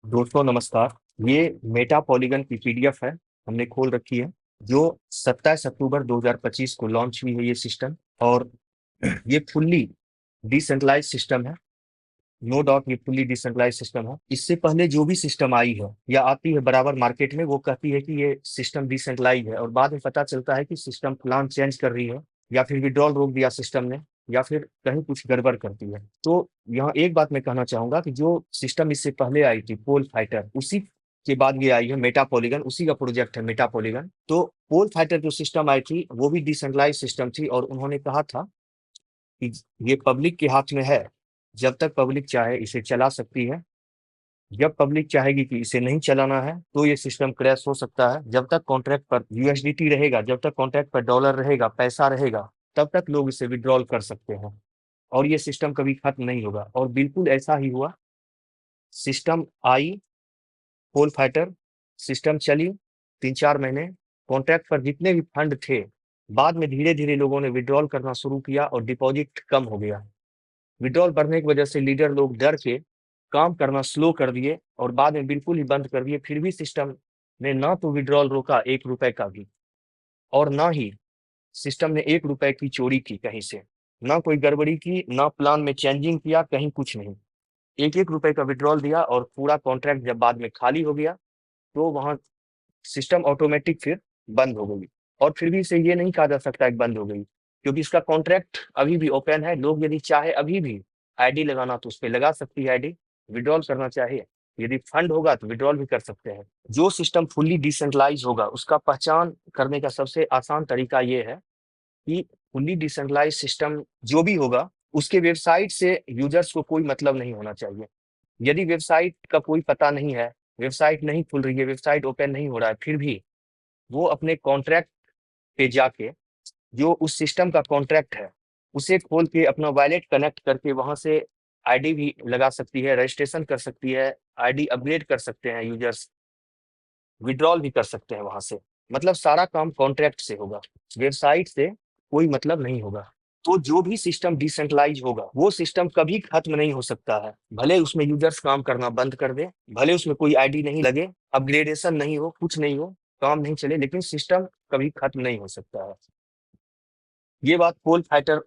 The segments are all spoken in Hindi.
दोस्तों नमस्कार। ये मेटा पॉलीगन की पीडीएफ है, हमने खोल रखी है, जो 27 अक्टूबर 2025 को लॉन्च हुई है ये सिस्टम। और ये फुल्ली डिसेंट्रलाइज सिस्टम है। नो डाउट ये फुल्ली डिसेंट्रलाइज सिस्टम है। इससे पहले जो भी सिस्टम आई है या आती है बराबर मार्केट में, वो कहती है कि ये सिस्टम डिसेंट्रलाइज है, और बाद में पता चलता है कि सिस्टम प्लान चेंज कर रही है, या फिर विड्रॉल रोक दिया सिस्टम ने, या फिर कहीं कुछ गड़बड़ करती है। तो यहाँ एक बात मैं कहना चाहूंगा कि जो सिस्टम इससे पहले आई थी पोल फाइटर, उसी के बाद ये आई है मेटा पॉलीगन, उसी का प्रोजेक्ट है मेटा पॉलीगन। तो पोल फाइटर जो सिस्टम आई थी वो भी डिसेंट्रलाइज सिस्टम थी, और उन्होंने कहा था कि ये पब्लिक के हाथ में है। जब तक पब्लिक चाहे इसे चला सकती है, जब पब्लिक चाहेगी कि इसे नहीं चलाना है तो ये सिस्टम क्रैश हो सकता है। जब तक कॉन्ट्रैक्ट पर यूएसडीटी रहेगा, जब तक कॉन्ट्रैक्ट पर डॉलर रहेगा, पैसा रहेगा, तब तक लोग इसे विड्रॉल कर सकते हैं, और ये सिस्टम कभी खत्म नहीं होगा। और बिल्कुल ऐसा ही हुआ। सिस्टम आई, पोल फाइटर सिस्टम चली 3-4 महीने, कॉन्ट्रैक्ट पर जितने भी फंड थे, बाद में धीरे धीरे लोगों ने विड्रॉल करना शुरू किया और डिपॉजिट कम हो गया। विड्रॉल बढ़ने की वजह से लीडर लोग डर के काम करना स्लो कर दिए, और बाद में बिल्कुल ही बंद कर दिए। फिर भी सिस्टम ने ना तो विड्रॉल रोका 1 रुपए का भी, और ना ही सिस्टम ने 1 रुपए की चोरी की कहीं से, ना कोई गड़बड़ी की, ना प्लान में चेंजिंग किया, कहीं कुछ नहीं। 1-1 रुपए का विड्रॉल दिया, और पूरा कॉन्ट्रैक्ट जब बाद में खाली हो गया, तो वहां सिस्टम ऑटोमेटिक फिर बंद हो गई। और फिर भी इसे ये नहीं कहा जा सकता कि बंद हो गई, क्योंकि इसका कॉन्ट्रैक्ट अभी भी ओपन है। लोग यदि चाहे अभी भी आईडी लगाना तो उस पर लगा सकती है आईडी, विड्रॉल करना चाहे, यदि फंड होगा तो विड्रॉल भी कर सकते हैं। जो सिस्टम फुल्ली डिसेंट्रलाइज होगा उसका पहचान करने का सबसे आसान तरीका ये है कि फुल्ली डिसेंट्रलाइज सिस्टम जो भी होगा, उसके वेबसाइट से यूजर्स को कोई मतलब नहीं होना चाहिए। यदि वेबसाइट का कोई पता नहीं है, वेबसाइट नहीं खुल रही है, वेबसाइट ओपन नहीं हो रहा है, फिर भी वो अपने कॉन्ट्रैक्ट पे जाके, जो उस सिस्टम का कॉन्ट्रैक्ट है, उसे खोल के अपना वॉलेट कनेक्ट करके वहां से आईडी भी लगा सकती है, रजिस्ट्रेशन कर सकती है, आईडी अपग्रेड कर सकते हैं यूजर्स, विड्रॉल भी कर सकते हैं वहां से। मतलब सारा काम कॉन्ट्रैक्ट से होगा, वेबसाइट से कोई मतलब नहीं होगा। तो जो भी सिस्टम डिसेंट्रलाइज होगा वो सिस्टम कभी खत्म नहीं हो सकता है, भले उसमें यूजर्स काम करना बंद कर दे, भले उसमें कोई आईडी नहीं लगे, अपग्रेडेशन नहीं हो, कुछ नहीं हो, काम नहीं चले, लेकिन सिस्टम कभी खत्म नहीं हो सकता है। ये बात पोल फाइटर,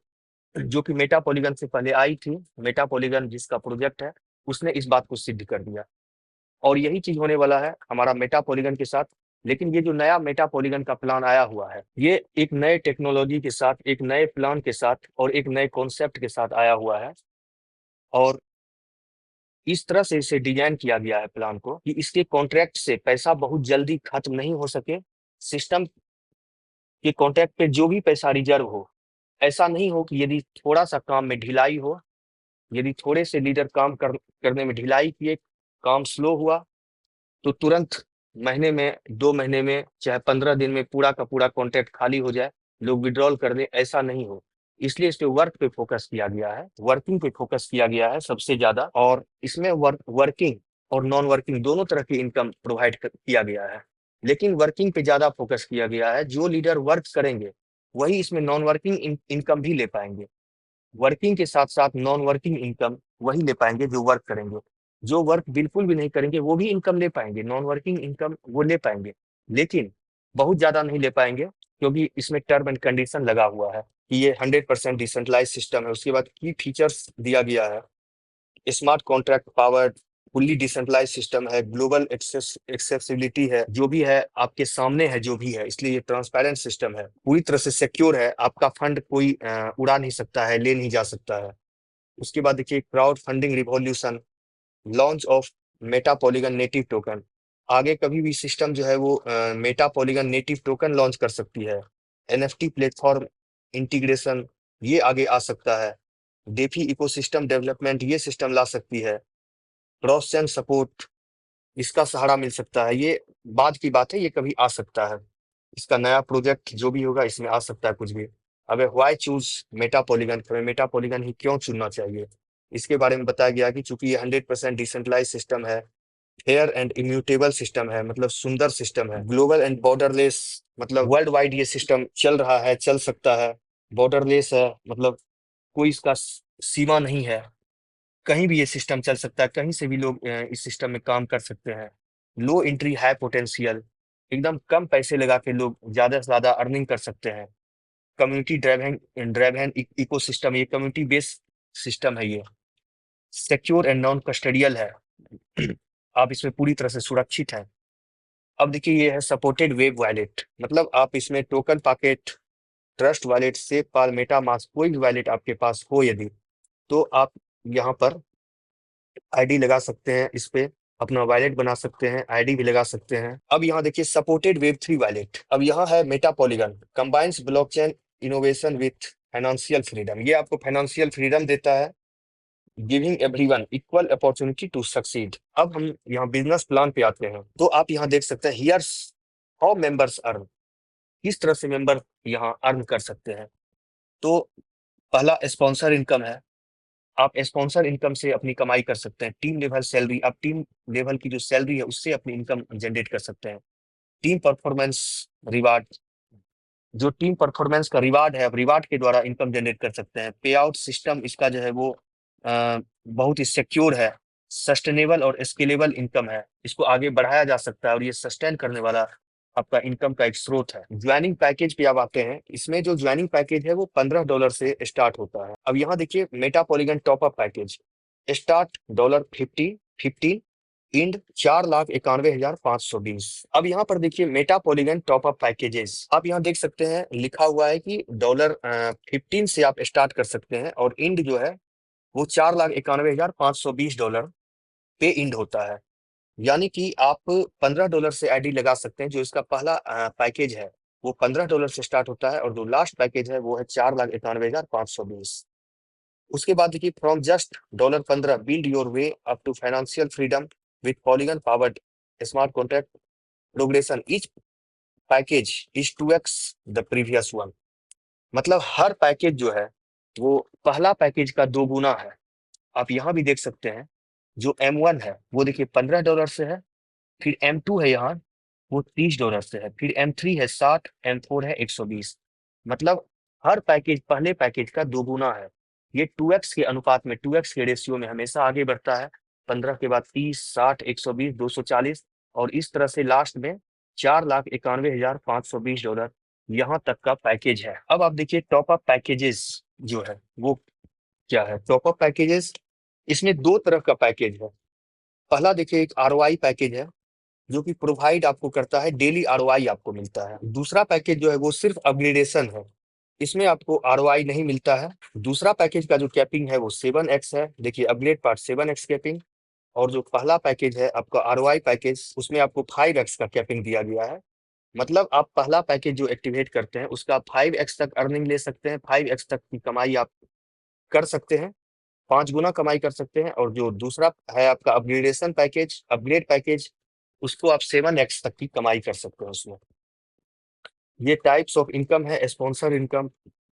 जो कि मेटा पॉलीगन से पहले आई थी, मेटा पॉलीगन जिसका प्रोजेक्ट है, उसने इस बात को सिद्ध कर दिया। और यही चीज होने वाला है हमारा मेटा पॉलीगन के साथ। लेकिन ये जो नया मेटा पॉलीगन का प्लान आया हुआ है, ये एक नए टेक्नोलॉजी के साथ, एक नए प्लान के साथ, और एक नए कॉन्सेप्ट के साथ आया हुआ है। और इस तरह से इसे डिजाइन किया गया है प्लान को कि इसके कॉन्ट्रैक्ट से पैसा बहुत जल्दी खत्म नहीं हो सके। सिस्टम के कॉन्ट्रैक्ट पे जो भी पैसा रिजर्व हो, ऐसा नहीं हो कि यदि थोड़ा सा काम में ढिलाई हो, यदि थोड़े से लीडर करने में ढिलाई किए, काम स्लो हुआ, तो तुरंत महीने में, 2 महीने में, चाहे 15 दिन में पूरा का पूरा कॉन्ट्रैक्ट खाली हो जाए, लोग विड्रॉल कर दें, ऐसा नहीं हो। इसलिए इस पे वर्क पे फोकस किया गया है, वर्किंग पे फोकस किया गया है सबसे ज्यादा। और इसमें वर्किंग और नॉन वर्किंग दोनों तरह की इनकम प्रोवाइड किया गया है, लेकिन वर्किंग पे ज्यादा फोकस किया गया है। जो लीडर वर्क करेंगे वही इसमें नॉन वर्किंग इनकम भी ले पाएंगे। वर्किंग के साथ साथ नॉन वर्किंग इनकम वही ले पाएंगे जो वर्क करेंगे। जो वर्क बिल्कुल भी नहीं करेंगे वो भी इनकम ले पाएंगे, नॉन वर्किंग इनकम वो ले पाएंगे, लेकिन बहुत ज्यादा नहीं ले पाएंगे, क्योंकि इसमें टर्म एंड कंडीशन लगा हुआ है कि ये 100% डिसेंट्रलाइज सिस्टम है। उसके बाद की फीचर्स दिया गया है, smart contract powered, fully decentralize system है, ग्लोबल एक्सेसिबिलिटी है, जो भी है आपके सामने है, जो भी है, इसलिए ये ट्रांसपेरेंट सिस्टम है, पूरी तरह से सिक्योर है। आपका फंड कोई उड़ा नहीं सकता है, ले नहीं जा सकता है। उसके बाद देखिए crowd funding revolution, launch of Meta polygon native token. आगे कभी भी सिस्टम जो है वो Meta polygon native token launch कर सकती है। एनएफटी प्लेटफॉर्म इंटीग्रेशन, ये आगे आ सकता है। डेफी इकोसिस्टम डेवलपमेंट, ये सिस्टम ला सकती है। क्रॉस चेन सपोर्ट, इसका सहारा मिल सकता है। ये बाद की बात है, ये कभी आ सकता है। इसका नया प्रोजेक्ट जो भी होगा इसमें आ सकता है कुछ भी। अब व्हाई चूज मेटा पॉलीगन, हमें मेटा पॉलीगन ही क्यों चुनना चाहिए, इसके बारे में बताया गया कि चूंकि ये 100% डिसेंट्रलाइज सिस्टम है, फेयर एंड इम्यूटेबल सिस्टम है, मतलब सुंदर सिस्टम है, ग्लोबल एंड बॉर्डरलेस, मतलब वर्ल्ड वाइड ये सिस्टम चल रहा है, चल सकता है। बॉर्डरलेस है, मतलब कोई इसका सीमा नहीं है, कहीं भी ये सिस्टम चल सकता है, कहीं से भी लोग इस सिस्टम में काम कर सकते हैं। लो एंट्री हाई पोटेंशियल, एकदम कम पैसे लगा के लोग ज्यादा से ज्यादा अर्निंग कर सकते हैं। कम्युनिटी ड्राइवन इकोसिस्टम, ये कम्युनिटी बेस्ड सिस्टम है ये। सिक्योर एंड नॉन कस्टोडियल है। आप इसमें पूरी तरह से सुरक्षित हैं। अब देखिए ये है सपोर्टेड वेब वॉलेट, मतलब आप इसमें TokenPocket, Trust Wallet, SafePal, MetaMask, कोई भी वॉलेट आपके पास हो यदि, तो आप यहाँ पर आईडी लगा सकते हैं, इस पे अपना वॉलेट बना सकते हैं, आईडी भी लगा सकते हैं। अब यहाँ देखिए सपोर्टेड वेब 3 वॉलेट। अब यहाँ है Meta Polygon combines blockchain innovation with financial freedom. ये आपको फाइनेंशियल फ्रीडम देता है, giving everyone equal opportunity to succeed. अब हम यहाँ बिजनेस प्लान पे आते हैं, तो आप यहाँ देख सकते हैं हियर्स हाउ मेंबर्स अर्न, किस तरह से मेंबर यहाँ अर्न कर सकते हैं। तो पहला स्पॉन्सर इनकम है, आप स्पॉन्सर इनकम से अपनी कमाई कर सकते हैं। टीम लेवल सैलरी, आप टीम लेवल की जो सैलरी है उससे अपनी इनकम जनरेट कर सकते हैं। टीम परफॉर्मेंस रिवार्ड, जो टीम परफॉर्मेंस का रिवार्ड है, आप रिवार्ड के द्वारा इनकम जनरेट कर सकते हैं। पे आउट सिस्टम इसका जो है वो बहुत ही सिक्योर है, सस्टेनेबल और स्केलेबल इनकम है, इसको आगे बढ़ाया जा सकता है और ये सस्टेन करने वाला आपका इनकम का एक स्रोत है। ज्वाइनिंग पैकेज पे आप आते हैं, इसमें जो ज्वाइनिंग पैकेज है वो $15 से स्टार्ट होता है। अब यहाँ देखिए Meta Polygon top up package start $50 end 4,91,520। अब यहाँ पर देखिए मेटा पॉलीगन टॉपअप पैकेजेस, आप यहाँ देख सकते हैं लिखा हुआ है कि $15 से आप स्टार्ट कर सकते हैं और इंड जो है वो $4,91,520 पे इंड होता है। यानी कि आप $15 से आईडी लगा सकते हैं। जो इसका पहला पैकेज है वो $15 से स्टार्ट होता है और जो लास्ट पैकेज है वो है 4,91,520। उसके बाद देखिए from just $15 build your way up to financial freedom with Polygon powered smart contract progression, each package is 2x the previous one. मतलब हर पैकेज जो है वो पहला पैकेज का 2 गुना है। आप यहाँ भी देख सकते हैं जो M1 है वो देखिए $15 से है, फिर M2 है यहाँ वो $30 से है, फिर M3 है 60, M4 है 120। मतलब हर पैकेज पहले पैकेज का 2 गुना है। ये 2x के अनुपात में, 2x के रेशियो में हमेशा आगे बढ़ता है। 15 के बाद 30, 60, 120, 240 और इस तरह से लास्ट में $4,91,520 यहाँ तक का पैकेज है। अब आप देखिए टॉप अप पैकेजेस जो है वो क्या है। टॉप अप पैकेजेस, इसमें 2 तरह का पैकेज है। पहला देखिए एक ROI पैकेज है जो कि प्रोवाइड आपको करता है, डेली ROI आपको मिलता है। दूसरा पैकेज जो है वो सिर्फ अपग्रेडेशन है, इसमें आपको ROI नहीं मिलता है। दूसरा पैकेज का जो कैपिंग है वो 7x है, देखिए अपग्रेड पार्ट 7x कैपिंग। और जो पहला पैकेज है आपका ROI पैकेज, उसमें आपको 5x का कैपिंग दिया गया है। मतलब आप पहला पैकेज जो एक्टिवेट करते हैं उसका 5x तक अर्निंग ले सकते हैं, 5x तक की कमाई आप कर सकते हैं, 5 गुना कमाई कर सकते हैं। और जो दूसरा है आपका अपग्रेडेशन पैकेज, अपग्रेड पैकेज, उसको आप 7x तक की कमाई कर सकते हैं उसमें। ये टाइप्स ऑफ इनकम है, sponsor income,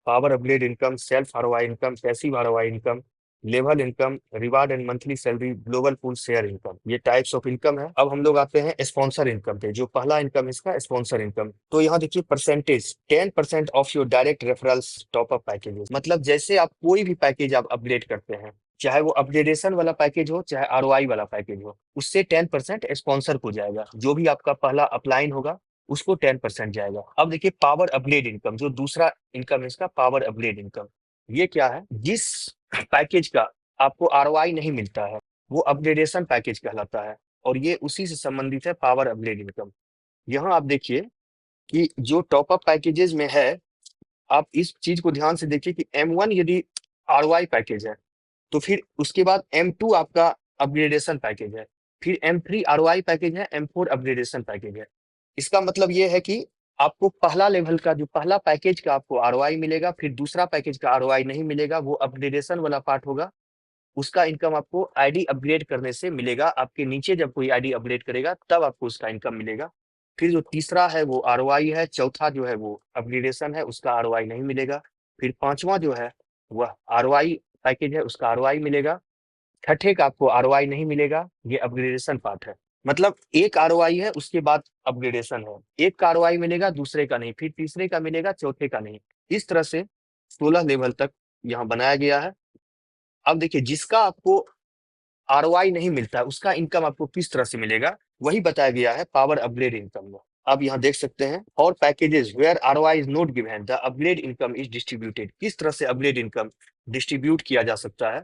power upgrade income, self ROI income, passive ROI income, level income, reward and monthly salary, global pool share income. ये टाइप्स ऑफ इनकम है। अब हम लोग आते हैं स्पॉन्सर इनकम पे, जो पहला इनकम इसका स्पॉन्सर इनकम। तो यहाँ देखिए percentage 10% of your direct referrals top up packages. मतलब जैसे आप कोई भी पैकेज आप अपग्रेड करते हैं, चाहे वो अपग्रेडेशन वाला पैकेज हो चाहे ROI वाला पैकेज हो, उससे 10% स्पॉन्सर को जाएगा। जो भी आपका पहला अपलाइन होगा उसको 10% जाएगा। अब देखिए पावर अपग्रेड इनकम, जो दूसरा इनकम है इसका पावर अपग्रेड इनकम। ये क्या है, जिस पैकेज का आपको ROI नहीं मिलता है वो अपग्रेडेशन पैकेज कहलाता है और ये उसी से संबंधित है पावर अपग्रेड इनकम। यहाँ आप देखिए कि जो टॉप अप पैकेजेस में है, आप इस चीज को ध्यान से देखिए कि M1 यदि ROI पैकेज है तो फिर उसके बाद M2 आपका अपग्रेडेशन पैकेज है, फिर M3 ROI पैकेज है, M4 अपग्रेडेशन पैकेज है। इसका मतलब ये है कि आपको पहला लेवल का जो पहला पैकेज का आपको ROI मिलेगा, फिर दूसरा पैकेज का ROI नहीं मिलेगा, वो अपग्रेडेशन वाला पार्ट होगा। उसका इनकम आपको आईडी अपग्रेड करने से मिलेगा। आपके नीचे जब कोई आईडी अपग्रेड करेगा तब आपको उसका इनकम मिलेगा। फिर जो तीसरा है वो ROI है, चौथा जो है वो अपग्रेडेशन है, उसका ROI नहीं मिलेगा। फिर पांचवा जो है वह ROI पैकेज है, उसका ROI मिलेगा। छठे का आपको ROI नहीं मिलेगा, ये अपग्रेडेशन पार्ट है। मतलब एक ROI है उसके बाद अपग्रेडेशन है, एक का ROI मिलेगा दूसरे का नहीं, फिर तीसरे का मिलेगा चौथे का नहीं। इस तरह से 16 लेवल तक यहाँ बनाया गया है। अब देखिए जिसका आपको आरओआई नहीं मिलता है, उसका इनकम आपको किस तरह से मिलेगा, वही बताया गया है पावर अपग्रेड इनकम में। आप यहाँ देख सकते हैं, और packages where ROI is not given the upgrade income is distributed. किस तरह से अपग्रेड इनकम डिस्ट्रीब्यूट किया जा सकता है,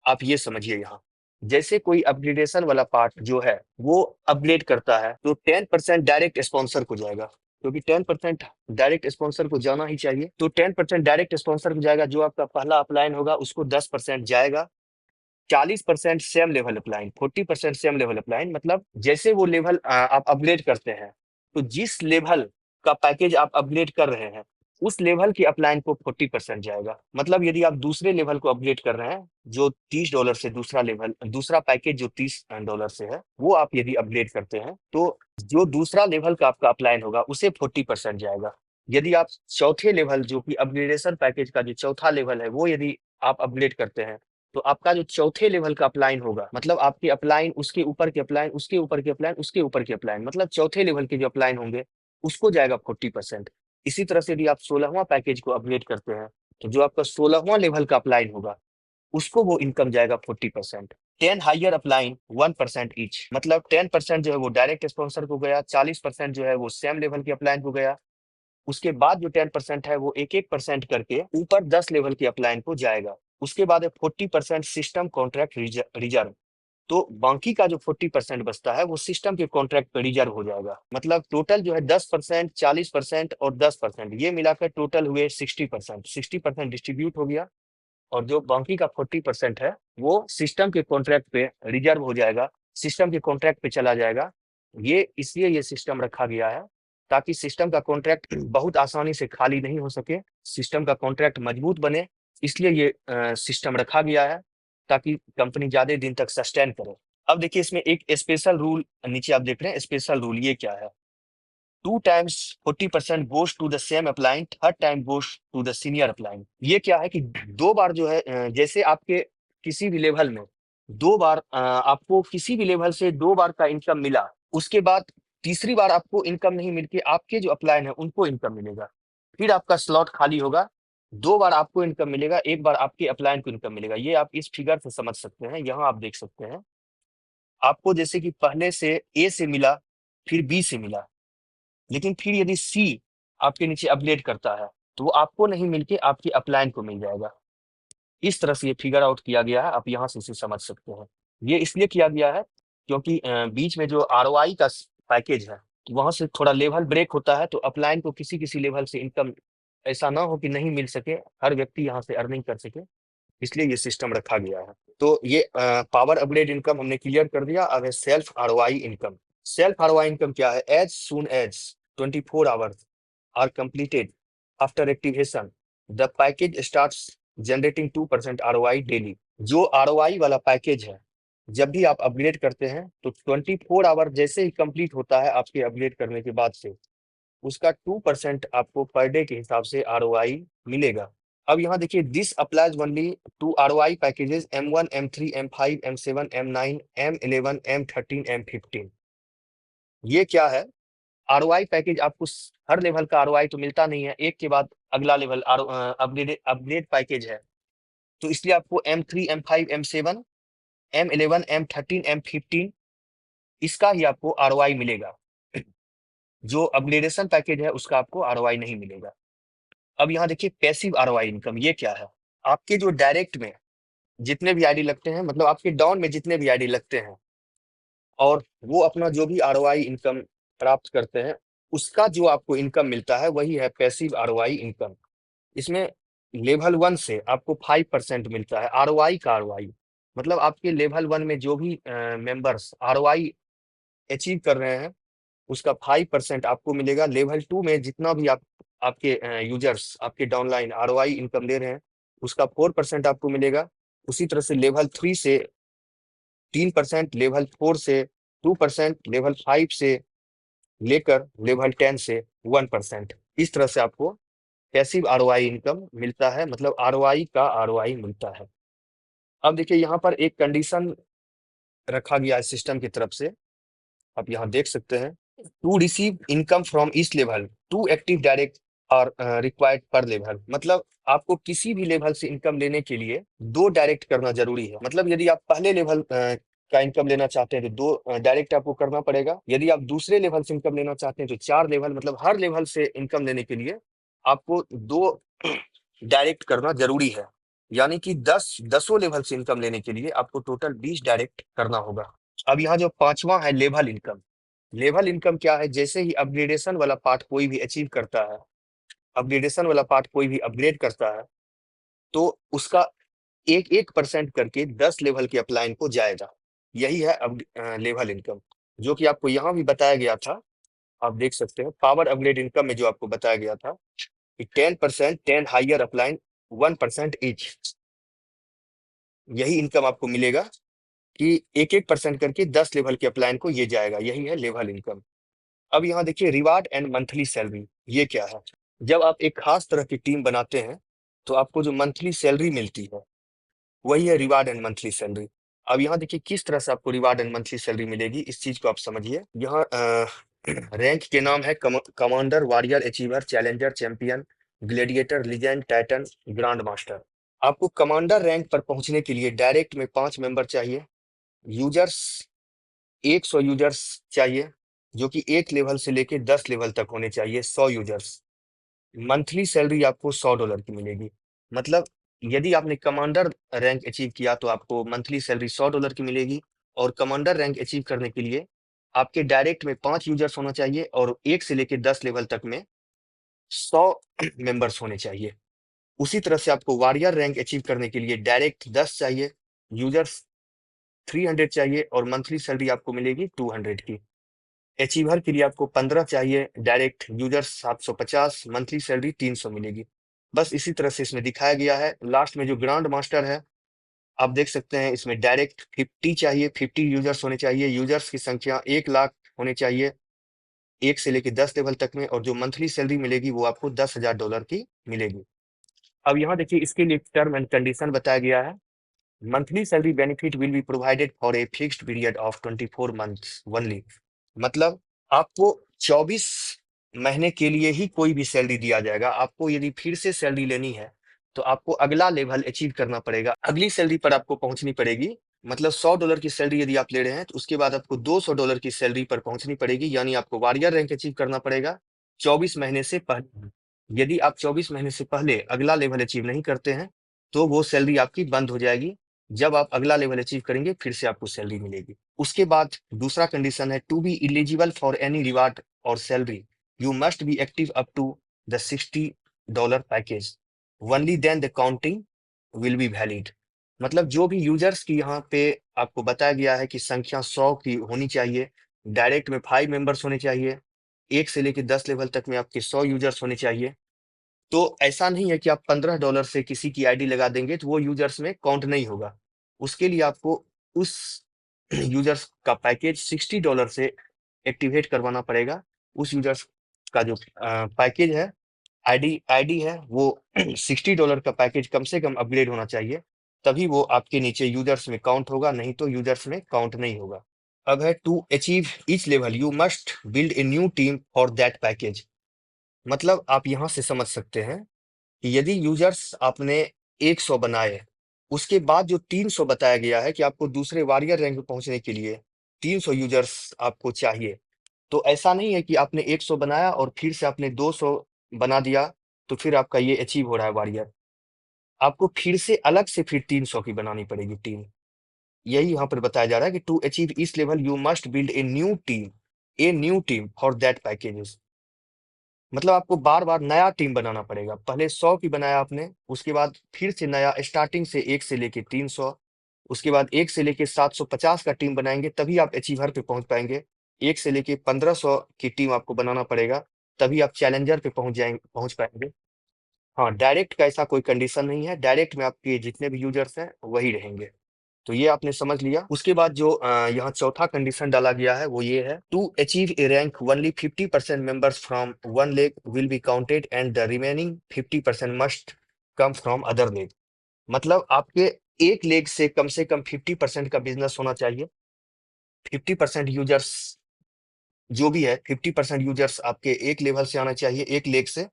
आप ये समझिए। यहाँ जैसे कोई अपग्रेडेशन वाला पार्ट जो है वो अपग्रेड करता है तो 10% डायरेक्ट स्पॉन्सर को जाएगा, क्योंकि 10% डायरेक्ट स्पॉन्सर को जाना ही चाहिए, तो 10% डायरेक्ट स्पॉन्सर को जाएगा। जो आपका पहला अपलाइन होगा उसको 10% जाएगा, 40% same level upline, 40% same level upline. मतलब जैसे वो लेवल आप अपग्रेड करते हैं, तो जिस लेवल का पैकेज आप अपग्रेड कर रहे हैं उस लेवल की अपलाइन को 40% जाएगा। मतलब यदि आप दूसरे लेवल को अपग्रेड कर रहे हैं, जो $30 से दूसरा लेवल, दूसरा पैकेज जो $30 से है, वो आप यदि अपग्रेड करते हैं तो जो दूसरा लेवल का आपका अपलाइन होगा उसे 40% जाएगा। यदि आप चौथे लेवल, जो कि अपग्रेडेशन पैकेज का जो चौथा लेवल है, वो यदि आप अपग्रेड करते हैं, तो आपका जो चौथे लेवल का अपलाइन होगा, मतलब आपके अपलाइन, उसके ऊपर के अपलाइन, उसके ऊपर के अपलाइन, उसके ऊपर के अपलाइन, मतलब चौथे लेवल के जो अपलाइन होंगे उसको जाएगा 40%। इसी तरह से यदि आप 16वां पैकेज को अपग्रेड करते हैं, तो जो आपका 16वां लेवल का अपलाइन होगा उसको वो इनकम जाएगा 40%। 10 हाइयर अपलाइन 1% ईच, मतलब 10% जो है वो डायरेक्ट स्पॉन्सर को गया, 40% जो है वो सेम लेवल के अपलाइन को गया। उसके बाद जो 10% है वो 1-1% करके ऊपर 10 लेवल के अपलाइन को जाएगा। उसके बाद है 40% सिस्टम कॉन्ट्रैक्ट रिजर्व। तो बाकी का जो 40% बचता है वो सिस्टम के कॉन्ट्रैक्ट पर रिजर्व हो जाएगा। मतलब टोटल जो है 10%, 40% और 10%, ये मिलाकर टोटल हुए 60%। 60% डिस्ट्रीब्यूट हो गया, और जो बाकी का 40% है वो सिस्टम के कॉन्ट्रैक्ट पे रिजर्व हो जाएगा, सिस्टम के कॉन्ट्रैक्ट पे चला जाएगा। ये इसलिए ये सिस्टम रखा गया है ताकि सिस्टम का कॉन्ट्रैक्ट बहुत आसानी से खाली नहीं हो सके, सिस्टम का कॉन्ट्रैक्ट मजबूत बने, इसलिए ये सिस्टम रखा गया है ताकि कंपनी ज्यादा दिन तक सस्टेन करे। अब देखिए इसमें एक स्पेशल रूल नीचे आप देख रहे हैं, स्पेशल रूल ये क्या है, 2 times 40% goes to the same upline, third time goes to the senior upline. ये क्या है कि 2 बार जो है, जैसे आपके किसी भी लेवल में 2 बार आपको किसी भी लेवल से 2 बार का इनकम मिला, उसके बाद तीसरी बार आपको इनकम नहीं मिलके आपके जो अपलाइन है उनको इनकम मिलेगा, फिर आपका स्लॉट खाली होगा। 2 बार आपको इनकम मिलेगा, एक बार आपके अपलाइन को इनकम मिलेगा। ये आप इस फिगर से समझ सकते हैं। यहाँ आप देख सकते हैं, आपको जैसे कि पहले से ए से मिला, फिर बी से मिला, लेकिन फिर यदि सी आपके नीचे अपग्रेड करता है तो वो आपको नहीं मिलके आपके अपलाइन को मिल जाएगा। इस तरह से ये फिगर आउट किया गया है, आप यहाँ से इसे समझ सकते हैं। ये इसलिए किया गया है क्योंकि बीच में जो आरओआई का पैकेज है वहां से थोड़ा लेवल ब्रेक होता है, तो अपलाइन को किसी किसी लेवल से इनकम ऐसा ना हो कि नहीं मिल सके, हर व्यक्ति यहाँ से अर्निंग कर सके, इसलिए ये सिस्टम रखा गया है। तो ये पावर अपग्रेड इनकम हमने क्लियर कर दिया। अब है self ROI income. Self ROI income क्या है, as soon as 24 hours are completed after activation the package starts generating 2% ROI daily. जो आरओआई वाला पैकेज है, जब भी आप अपग्रेड करते हैं तो 24 आवर जैसे ही कंप्लीट होता है आपके अपग्रेड करने के बाद से, उसका 2% आपको पर डे के हिसाब से आरओआई मिलेगा। अब यहाँ देखिए, this applies only to ROI packages M1, M3, M5, M7, M9, M11, M13, M15। ये क्या है, आरओआई पैकेज आपको हर लेवल का आरओआई तो मिलता नहीं है, एक के बाद अगला लेवल अपग्रेड अपग्रेड पैकेज है, तो इसलिए आपको M3, M5, M7, M11, M13, M15 इसका ही आपको आरओआई मिलेगा। जो अपग्रेडेशन पैकेज है उसका आपको आरओआई नहीं मिलेगा। अब यहाँ देखिए पैसिव आरओआई इनकम, ये क्या है, आपके जो डायरेक्ट में जितने भी आईडी लगते हैं, मतलब आपके डाउन में जितने भी आईडी लगते हैं, और वो अपना जो भी आरओआई इनकम प्राप्त करते हैं, उसका जो आपको इनकम मिलता है वही है पैसिव आरओआई इनकम। इसमें लेवल 1 से आपको 5% मिलता है आरओआई का आरओआई। मतलब आपके लेवल 1 में जो भी मेंबर्स आरओआई अचीव कर रहे हैं उसका 5% आपको मिलेगा। लेवल 2 में जितना भी आपके यूजर्स आपके डाउनलाइन आरओआई इनकम दे रहे हैं उसका 4% आपको मिलेगा। उसी तरह से लेवल 3 से 3%, लेवल 4 से 2%, लेवल 5 से लेकर लेवल 10 से 1%। इस तरह से आपको पैसिव आरओआई इनकम मिलता है, मतलब आरओआई का आरओआई मिलता है। अब देखिए यहाँ पर एक कंडीशन रखा गया है सिस्टम की तरफ से, आप यहाँ देख सकते हैं, to receive income from each level to active direct और रिक्वायर्ड पर लेवल, मतलब आपको किसी भी लेवल से इनकम लेने के लिए 2 डायरेक्ट करना जरूरी है। मतलब यदि आप पहले लेवल का इनकम लेना चाहते हैं तो 2 डायरेक्ट आपको करना पड़ेगा। यदि आप दूसरे लेवल से इनकम लेना चाहते हैं तो 4 लेवल, मतलब हर लेवल से इनकम लेने के लिए आपको 2 डायरेक्ट करना जरूरी है। यानी कि 10 लेवल से इनकम लेने के लिए आपको टोटल 20 डायरेक्ट करना होगा। अब यहाँ जो पांचवा है लेवल इनकम। लेवल इनकम क्या है? जैसे ही अपग्रेडेशन वाला पार्ट कोई भी अचीव करता है, अपग्रेडेशन वाला पार्ट कोई भी अपग्रेड करता है, तो उसका 1% करके 10 लेवल के अपलाइन को जाएगा। यही है अब लेवल इनकम, जो कि आपको यहाँ भी बताया गया था। आप देख सकते हैं पावर अपग्रेड इनकम में जो आपको बताया गया था कि 10%, 10 हाइयर अपलाइन, 1% ईच। यही इनकम आपको मिलेगा कि 1% करके 10 लेवल के अपलाइन को ये जाएगा। यही है लेवल इनकम। अब यहाँ देखिए रिवार्ड एंड मंथली सैलरी, ये क्या है? जब आप एक खास तरह की टीम बनाते हैं तो आपको जो मंथली सैलरी मिलती है वही है रिवार्ड एंड मंथली सैलरी। अब यहाँ देखिए किस तरह से आपको रिवार्ड एंड मंथली सैलरी मिलेगी, इस चीज को आप समझिए। यहाँ रैंक के नाम है commander, warrior, achiever, challenger, champion, gladiator, legend, Titan, grand master. आपको कमांडर रैंक पर पहुंचने के लिए डायरेक्ट में 5 मेंबर चाहिए। यूजर्स 100 यूजर्स चाहिए, जो कि 1 लेवल से लेके 10 लेवल तक होने चाहिए, 100 यूजर्स। मंथली सैलरी आपको $100 की मिलेगी। मतलब यदि आपने कमांडर रैंक अचीव किया तो आपको मंथली सैलरी $100 की मिलेगी। और कमांडर रैंक अचीव करने के लिए आपके डायरेक्ट में 5 यूजर्स होना चाहिए और 1 से लेके 10 लेवल तक में 100 मेंबर्स होने चाहिए। उसी तरह से आपको वॉरियर रैंक अचीव करने के लिए डायरेक्ट 10 चाहिए, यूजर्स 300 चाहिए और मंथली सैलरी आपको मिलेगी 200 की। अचीवर के लिए आपको 15 चाहिए, डायरेक्ट यूजर्स 750, मंथली सैलरी 300 मिलेगी। बस इसी तरह से इसमें दिखाया गया है। लास्ट में जो ग्रांड मास्टर है, आप देख सकते हैं इसमें डायरेक्ट 50 चाहिए, 50 यूजर्स होने चाहिए, यूजर्स की संख्या 1 लाख होने चाहिए 1 से लेकर 10 लेवल तक में, और जो मंथली सैलरी मिलेगी वो आपको $10,000 की मिलेगी। अब यहाँ देखिए इसके लिए टर्म एंड कंडीशन बताया गया है। Monthly salary benefit will be provided for a fixed period of 24 months only. मतलब आपको 24 महीने के लिए ही कोई भी सैलरी दिया जाएगा। आपको यदि फिर से सैलरी लेनी है तो आपको अगला लेवल अचीव करना पड़ेगा, अगली सैलरी पर आपको पहुंचनी पड़ेगी। मतलब $100 की सैलरी यदि आप ले रहे हैं तो उसके बाद आपको $200 की सैलरी पर पहुंचनी पड़ेगी, यानी आपको वॉरियर रैंक अचीव करना पड़ेगा 24 महीने से पहले। यदि आप 24 महीने से पहले अगला लेवल अचीव नहीं करते हैं तो वो सैलरी आपकी बंद हो जाएगी। जब आप अगला लेवल अचीव करेंगे फिर से आपको सैलरी मिलेगी। उसके बाद दूसरा कंडीशन है to be eligible for any reward और salary you must be active up to the $60 package, only then the counting will be valid. मतलब जो भी यूजर्स की यहाँ पे आपको बताया गया है कि संख्या 100 की होनी चाहिए, डायरेक्ट में 5 मेंबर्स होने चाहिए, 1 से लेकर 10 लेवल तक में आपके 100 यूजर्स होने चाहिए। तो ऐसा नहीं है कि आप $15 से किसी की आईडी लगा देंगे तो वो यूजर्स में काउंट नहीं होगा। उसके लिए आपको उस यूजर्स का पैकेज $60 से एक्टिवेट करवाना पड़ेगा। उस यूजर्स का जो पैकेज है, आईडी आईडी है, वो $60 का पैकेज कम से कम अपग्रेड होना चाहिए, तभी वो आपके नीचे यूजर्स में काउंट होगा, नहीं तो यूजर्स में काउंट नहीं होगा। अब है to achieve each level you must build a new team for that package. मतलब आप यहां से समझ सकते हैं कि यदि यूजर्स आपने 100 बनाए, उसके बाद जो 300 बताया गया है कि आपको दूसरे वॉरियर रैंक में पहुंचने के लिए 300 यूजर्स आपको चाहिए, तो ऐसा नहीं है कि आपने 100 बनाया और फिर से आपने 200 बना दिया तो फिर आपका ये अचीव हो रहा है वॉरियर। आपको फिर से अलग से फिर 300 की बनानी पड़ेगी टीम। यही यहाँ पर बताया जा रहा है कि टू अचीव इस level you must build a new team for that packages. मतलब आपको बार बार नया टीम बनाना पड़ेगा। पहले 100 की बनाया आपने, उसके बाद फिर से नया स्टार्टिंग से 1 से लेके 300, उसके बाद 1 से लेके 750 का टीम बनाएंगे तभी आप अचीवर पे पहुंच पाएंगे। 1 से लेके 1500 की टीम आपको बनाना पड़ेगा, तभी आप चैलेंजर पे पहुंच पाएंगे। हाँ, डायरेक्ट का ऐसा कोई कंडीशन नहीं है, डायरेक्ट में आपके जितने भी यूजर्स हैं वही रहेंगे। तो ये आपने समझ लिया। उसके बाद जो यहाँ चौथा कंडीशन डाला गया है वो ये है to achieve a rank only 50% members from one leg will be counted and the remaining 50% must come from other leg. मतलब आपके एक लेग से कम 50% का बिजनेस होना चाहिए। 50% यूजर्स जो भी है, 50% यूजर्स आपके एक लेवल से आना चाहिए, एक लेग से।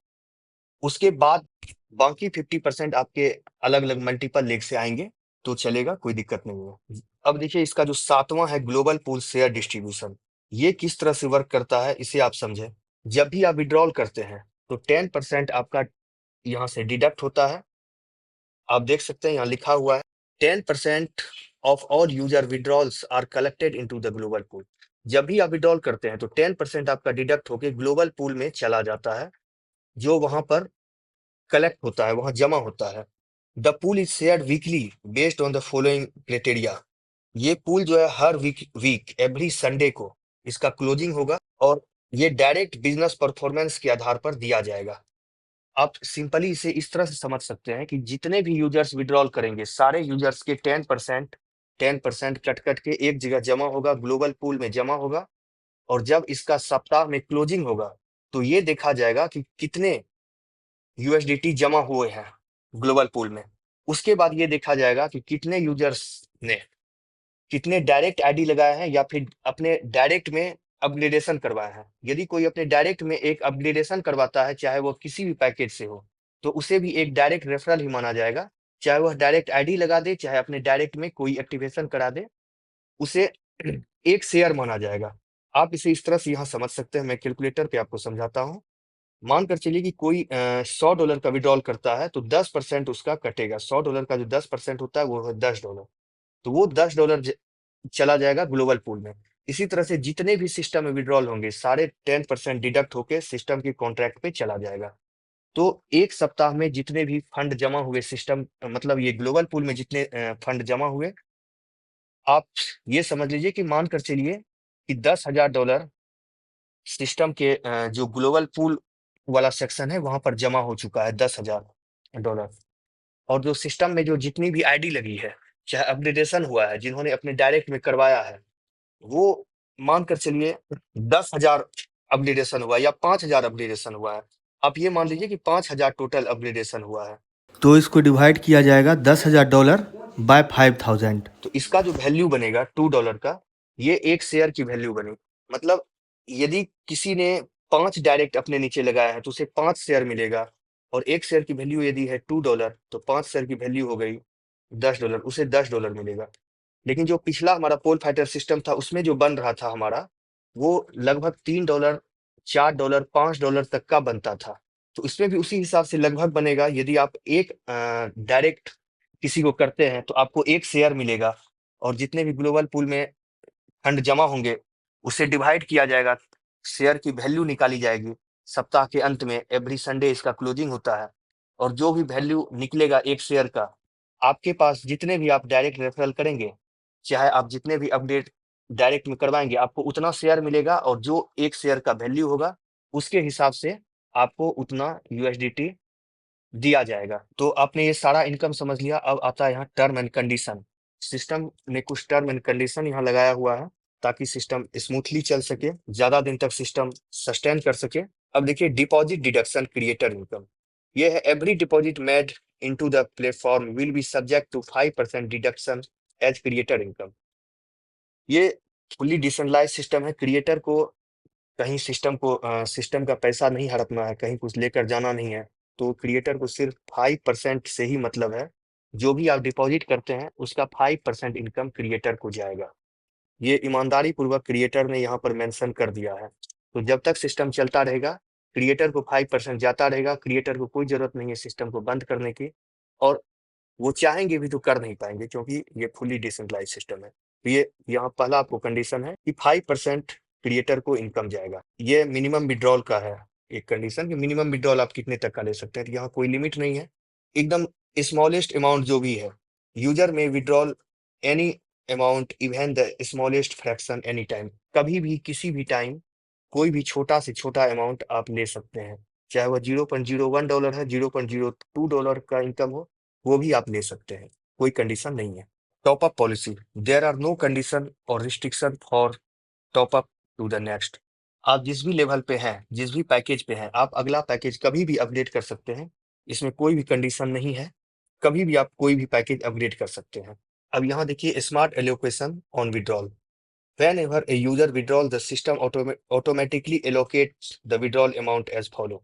उसके बाद बाकी 50% आपके अलग अलग मल्टीपल लेग से आएंगे तो चलेगा, कोई दिक्कत नहीं है। अब देखिए इसका जो सातवां है ग्लोबल पूल शेयर डिस्ट्रीब्यूशन, ये किस तरह से वर्क करता है इसे आप समझें। जब भी आप विड्रॉल करते हैं तो 10% आपका यहाँ से डिडक्ट होता है। आप देख सकते हैं यहाँ लिखा हुआ है 10% of all user withdrawals are collected into the global pool. जब भी आप विड्रॉल करते हैं तो 10% आपका डिडक्ट होके ग्लोबल पूल में चला जाता है, जो वहां पर कलेक्ट होता है, वहां जमा होता है। The pool is shared weekly based on the following criteria. ये पूल जो है हर वीक एवरी संडे को इसका क्लोजिंग होगा और ये डायरेक्ट बिजनेस परफॉर्मेंस के आधार पर दिया जाएगा। आप सिंपली इसे इस तरह से समझ सकते हैं कि जितने भी यूजर्स विड्रॉल करेंगे सारे यूजर्स के 10% कट कट के एक जगह जमा होगा, ग्लोबल पूल में जमा होगा। और जब इसका सप्ताह में क्लोजिंग होगा तो ये देखा जाएगा कि कितने यूएसडीटी जमा हुए हैं ग्लोबल पूल में। उसके बाद ये देखा जाएगा कि कितने यूजर्स ने कितने डायरेक्ट आईडी लगाए हैं या फिर अपने डायरेक्ट में अपग्रेडेशन करवाए हैं। यदि कोई अपने डायरेक्ट में एक अपग्रेडेशन करवाता है, चाहे वो किसी भी पैकेज से हो, तो उसे भी एक डायरेक्ट रेफरल ही माना जाएगा। चाहे वह डायरेक्ट आईडी लगा दे, चाहे अपने डायरेक्ट में कोई एक्टिवेशन करा दे, उसे एक शेयर माना जाएगा। आप इसे इस तरह से यहाँ समझ सकते हैं। मैं कैलकुलेटर पे आपको समझाता हूँ। मानकर चलिए कि कोई $100 का विड्रॉल करता है तो 10% उसका कटेगा। $100 का जो 10% होता है वो है $10। तो वो $10 चला जाएगा ग्लोबल पूल में। इसी तरह से जितने भी सिस्टम में विड्रॉल होंगे सारे 10% डिडक्ट होके सिस्टम के कॉन्ट्रैक्ट पे चला जाएगा। तो एक सप्ताह में जितने भी फंड जमा हुए सिस्टम, मतलब ये ग्लोबल पूल में जितने फंड जमा हुए, आप ये समझ लीजिए कि मानकर चलिए कि $10,000 सिस्टम के जो ग्लोबल पूल वाला सेक्शन है वहां पर जमा हो चुका है $10,000। और जो सिस्टम में जो जितनी भी आईडी लगी है, चाहे अपग्रेडेशन हुआ है, जिन्होंने अपने डायरेक्ट में करवाया है, वो मानकर चलिए 10,000 अपग्रेडेशन हुआ या 5,000 अपग्रेडेशन हुआ है। आप ये मान लीजिए कि 5,000 टोटल अपग्रेडेशन हुआ है। तो इसको डिवाइड किया जाएगा $10,000 बाय 5,000। तो इसका जो वैल्यू बनेगा $2 का, ये एक शेयर की वैल्यू बनी। मतलब यदि किसी ने 5 डायरेक्ट अपने नीचे लगाया है तो उसे 5 शेयर मिलेगा। और एक शेयर की वैल्यू यदि है $2 तो 5 शेयर की वैल्यू हो गई $10, उसे $10 मिलेगा। लेकिन जो पिछला हमारा पोल फाइटर सिस्टम था उसमें जो बन रहा था हमारा, वो लगभग $3, $4, $5 तक का बनता था। तो इसमें भी उसी हिसाब से लगभग बनेगा। यदि आप एक डायरेक्ट किसी को करते हैं तो आपको एक शेयर मिलेगा और जितने भी ग्लोबल पूल में फंड जमा होंगे उसे डिवाइड किया जाएगा, शेयर की वैल्यू निकाली जाएगी। सप्ताह के अंत में एवरी संडे इसका क्लोजिंग होता है और जो भी वैल्यू निकलेगा एक शेयर का, आपके पास जितने भी आप डायरेक्ट रेफरल करेंगे, चाहे आप जितने भी अपडेट डायरेक्ट में करवाएंगे, आपको उतना शेयर मिलेगा और जो एक शेयर का वैल्यू होगा उसके हिसाब से आपको उतना यूएसडीटी दिया जाएगा। तो आपने ये सारा इनकम समझ लिया। अब आता है यहाँ टर्म एंड कंडीशन। सिस्टम ने कुछ टर्म एंड कंडीशन यहाँ लगाया हुआ है ताकि सिस्टम स्मूथली चल सके, ज्यादा दिन तक सिस्टम सस्टेन कर सके। अब देखिए डिपॉजिट डिडक्शन क्रिएटर इनकम, ये है every deposit made into the platform will be subject to 5% deduction as creator income. ये फुल्ली डिसेंट्रलाइज सिस्टम है। क्रिएटर को कहीं सिस्टम का पैसा नहीं हड़पना है, कहीं कुछ लेकर जाना नहीं है। तो क्रिएटर को सिर्फ 5% से ही मतलब है। जो भी आप डिपॉजिट करते हैं उसका 5% इनकम क्रिएटर को जाएगा। ये ईमानदारी पूर्वक क्रिएटर ने यहाँ पर मेंशन कर दिया है। तो जब तक सिस्टम चलता रहेगा क्रिएटर को 5% जाता रहेगा। क्रिएटर को कोई जरूरत नहीं है सिस्टम को बंद करने की, और वो चाहेंगे भी तो कर नहीं पाएंगे क्योंकि ये फुली डिसेंट्रलाइज सिस्टम है। तो ये यहाँ पहला आपको कंडीशन है कि 5% क्रिएटर को इनकम जाएगा। ये मिनिमम विड्रॉल का है एक कंडीशन कि मिनिमम विड्रॉल आप कितने तक का ले सकते हैं। तो यहाँ कोई लिमिट नहीं है, एकदम स्मॉलेस्ट अमाउंट जो भी है, यूजर में withdrawal any amount even the smallest fraction any time, कभी भी किसी भी टाइम कोई भी छोटा से छोटा अमाउंट आप ले सकते हैं। चाहे वह $0.01 है, $0.02 का इनकम हो, वो भी आप ले सकते हैं, कोई कंडीशन नहीं है। Top up policy, there are no condition और restriction for top up to the next. आप जिस भी लेवल पे हैं, जिस भी पैकेज पे हैं, आप अगला पैकेज कभी भी अपडेट कर सकते हैं। इसमें कोई भी कंडीशन नहीं है, कभी भी आप कोई भी पैकेज अपग्रेड कर सकते हैं। अब यहाँ देखिए smart allocation on withdrawal. Whenever a user withdraws, the system automatically allocates the withdrawal amount as follow.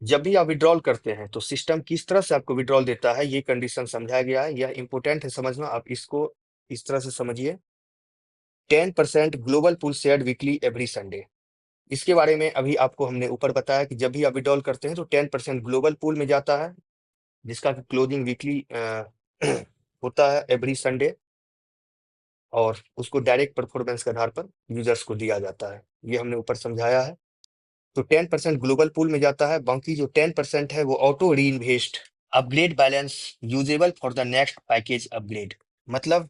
जब भी आप विड्रॉल करते हैं तो सिस्टम किस तरह से आपको विड्रॉल देता है, ये कंडीशन समझाया गया है। यह इंपॉर्टेंट है समझना, आप इसको इस तरह से समझिए। 10% global pool shared weekly every Sunday, इसके बारे में अभी आपको हमने ऊपर बताया कि जब भी आप विड्रॉल करते हैं तो 10% ग्लोबल पूल में जाता है, जिसका क्लोजिंग वीकली होता है एवरी संडे, और उसको डायरेक्ट परफॉर्मेंस के आधार पर यूजर्स को दिया जाता है। ये हमने ऊपर समझाया है। तो 10% ग्लोबल पूल में जाता है, बाकी जो 10% है वो ऑटो री invest upgrade balance usable for the next package upgrade. मतलब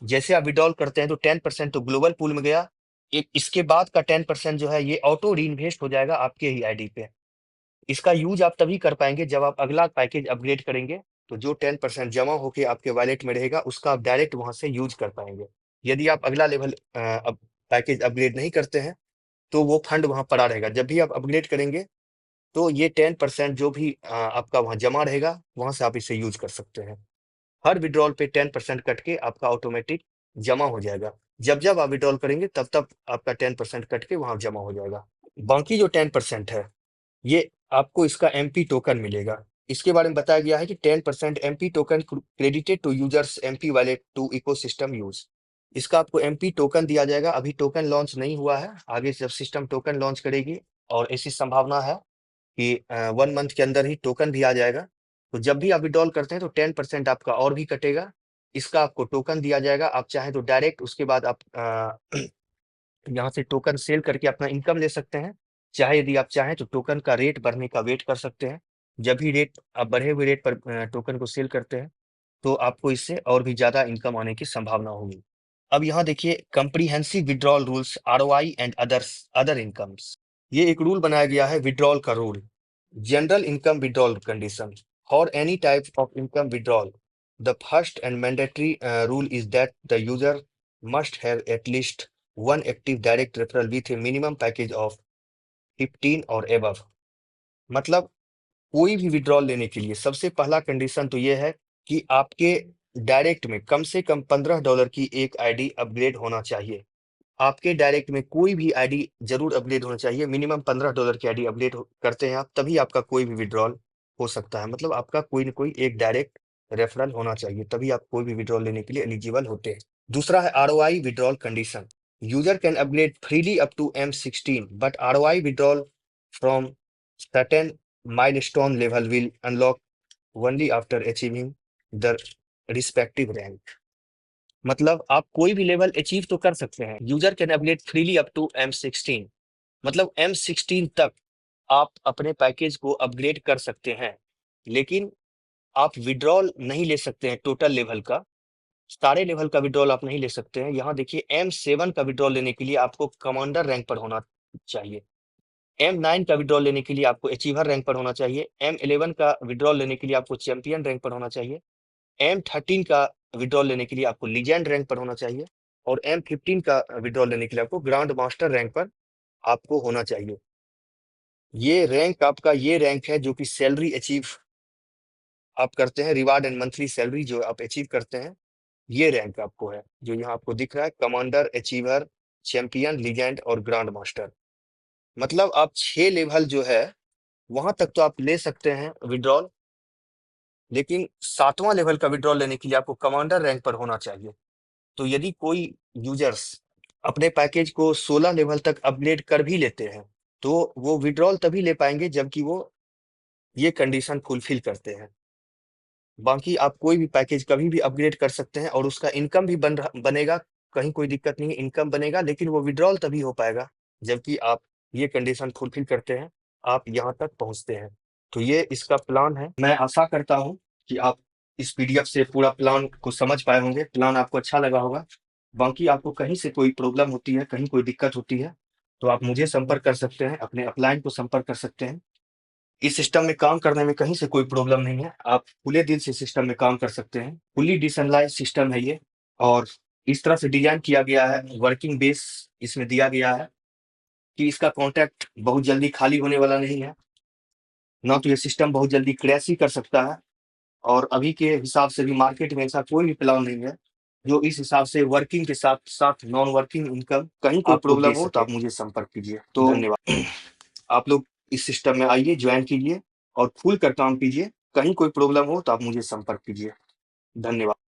जैसे आप विड्रॉल करते हैं तो 10% तो ग्लोबल पूल में गया, एक इसके बाद का 10% जो है ये ऑटो री इन्वेस्ट हो जाएगा आपके ही आईडी पे। इसका यूज आप तभी कर पाएंगे जब आप अगला पैकेज अपग्रेड करेंगे, तो जो 10% जमा होके आपके वॉलेट में रहेगा उसका आप डायरेक्ट वहां से यूज कर पाएंगे। यदि आप अगला लेवल अब पैकेज अपग्रेड नहीं करते हैं तो वो फंड वहां पड़ा रहेगा। जब भी आप अपग्रेड करेंगे तो ये 10% जो भी आपका वहां जमा रहेगा वहां से आप इसे यूज कर सकते हैं। हर विड्रॉल पे 10% कट के आपका ऑटोमेटिक जमा हो जाएगा। जब जब आप विड्रॉल करेंगे तब तब आपका 10% कट के वहां जमा हो जाएगा। बाकी जो 10% है ये आपको इसका एमपी टोकन मिलेगा। इसके बारे में बताया गया है कि 10% MP token credited to users MP wallet to ecosystem use. इसका आपको एमपी टोकन दिया जाएगा। अभी टोकन लॉन्च नहीं हुआ है, आगे जब सिस्टम टोकन लॉन्च करेगी, और ऐसी संभावना है कि 1 मंथ के अंदर ही टोकन भी आ जाएगा। तो जब भी आप विड्रॉल करते हैं तो 10% आपका और भी कटेगा, इसका आपको टोकन दिया जाएगा। आप चाहें तो डायरेक्ट उसके बाद आप यहाँ से टोकन सेल करके अपना इनकम ले सकते हैं। चाहे यदि आप चाहें तो टोकन का रेट बढ़ने का वेट कर सकते हैं। जब भी रेट आप बढ़े हुए रेट पर टोकन को सेल करते हैं तो आपको इससे और भी ज्यादा इनकम आने की संभावना होगी। अब यहाँ देखिए, comprehensive withdrawal rules ROI and other incomes. ये एक रूल बनाया गया है विड्रॉल का rule. General income withdrawal condition for any type of income withdrawal, the first and mandatory rule is that the user must have at least one active direct referral with A minimum package of 15 और एबव। मतलब कोई भी विड्रॉल लेने के लिए सबसे पहला कंडीशन तो ये है कि आपके डायरेक्ट में कम से कम $15 की एक आईडी अपग्रेड होना चाहिए। आपके डायरेक्ट में कोई भी आईडी जरूर अपग्रेड होना चाहिए। मिनिमम $15 की आईडी अपग्रेड करते हैं आप, तभी आपका कोई भी विड्रॉल हो सकता है। मतलब आपका कोई ना कोई एक डायरेक्ट रेफरल होना चाहिए, तभी आप कोई भी विड्रॉल लेने के लिए एलिजिबल होते हैं। दूसरा है ROI withdrawal condition. User can upgrade freely up to M16, but ROI withdrawal from certain milestone level will unlock only after achieving the respective rank। मतलब आप कोई भी लेवल अचीव तो कर सकते हैं। User can upgrade freely up to M16, मतलब M16 तक आप अपने पैकेज को अपग्रेड कर सकते हैं, लेकिन आप विड्रॉल नहीं ले सकते हैं टोटल लेवल का। सारे लेवल का विड्रॉल आप नहीं ले सकते हैं। यहाँ देखिए, M7 का विड्रॉल लेने के लिए आपको कमांडर रैंक पर होना चाहिए। M9 का विड्रॉल लेने के लिए आपको अचीवर रैंक पर होना चाहिए। M11 का विड्रॉल लेने के लिए आपको चैंपियन रैंक पर होना चाहिए। M13 का विड्रॉल लेने के लिए आपको लीजेंड रैंक पर होना चाहिए। और M15 का विड्रॉल लेने के लिए आपको ग्रांड मास्टर रैंक पर आपको होना चाहिए। ये रैंक आपका ये रैंक है जो कि सैलरी अचीव आप करते हैं, रिवार्ड एंड मंथली सैलरी जो आप अचीव करते हैं, ये रैंक आपको है जो यहाँ आपको दिख रहा है, कमांडर, अचीवर, चैंपियन, लीजेंड और ग्रांड मास्टर। मतलब आप 6 लेवल जो है वहां तक तो आप ले सकते हैं विड्रॉल, लेकिन 7वां लेवल का विड्रॉल लेने के लिए आपको कमांडर रैंक पर होना चाहिए। तो यदि कोई यूजर्स अपने पैकेज को 16 लेवल तक अपग्रेड कर भी लेते हैं तो वो विड्रॉल तभी ले पाएंगे जबकि वो ये कंडीशन फुलफिल करते हैं। बाकी आप कोई भी पैकेज कभी भी अपग्रेड कर सकते हैं और उसका इनकम भी बनेगा, कहीं कोई दिक्कत नहीं है, इनकम बनेगा, लेकिन वो विड्रॉल तभी हो पाएगा जबकि आप ये कंडीशन फुलफिल करते हैं, आप यहाँ तक पहुँचते हैं। तो ये इसका प्लान है। मैं आशा करता हूँ कि आप इस पीडीएफ से पूरा प्लान को समझ पाए होंगे, प्लान आपको अच्छा लगा होगा। बाकी आपको कहीं से कोई प्रॉब्लम होती है, कहीं कोई दिक्कत होती है, तो आप मुझे संपर्क कर सकते हैं, अपने अपलाइन को संपर्क कर सकते हैं। इस सिस्टम में काम करने में कहीं से कोई प्रॉब्लम नहीं है, आप खुले दिल से सिस्टम में काम कर सकते हैं। फुली डिसेंट्रलाइज सिस्टम है ये, और इस तरह से डिजाइन किया गया है, वर्किंग बेस इसमें दिया गया है कि इसका कॉन्ट्रैक्ट बहुत जल्दी खाली होने वाला नहीं है, ना तो ये सिस्टम बहुत जल्दी क्रैश ही कर सकता है। और अभी के हिसाब से भी मार्केट में ऐसा कोई भी प्लान नहीं है जो इस हिसाब से वर्किंग के साथ साथ नॉन वर्किंग इनकम, कहीं कोई प्रॉब्लम हो तो आप मुझे संपर्क कीजिए। तो धन्यवाद। आप लोग इस सिस्टम में आइए, ज्वाइन कीजिए और खुल कर काम कीजिए। कहीं कोई प्रॉब्लम हो तो आप मुझे संपर्क कीजिए। धन्यवाद।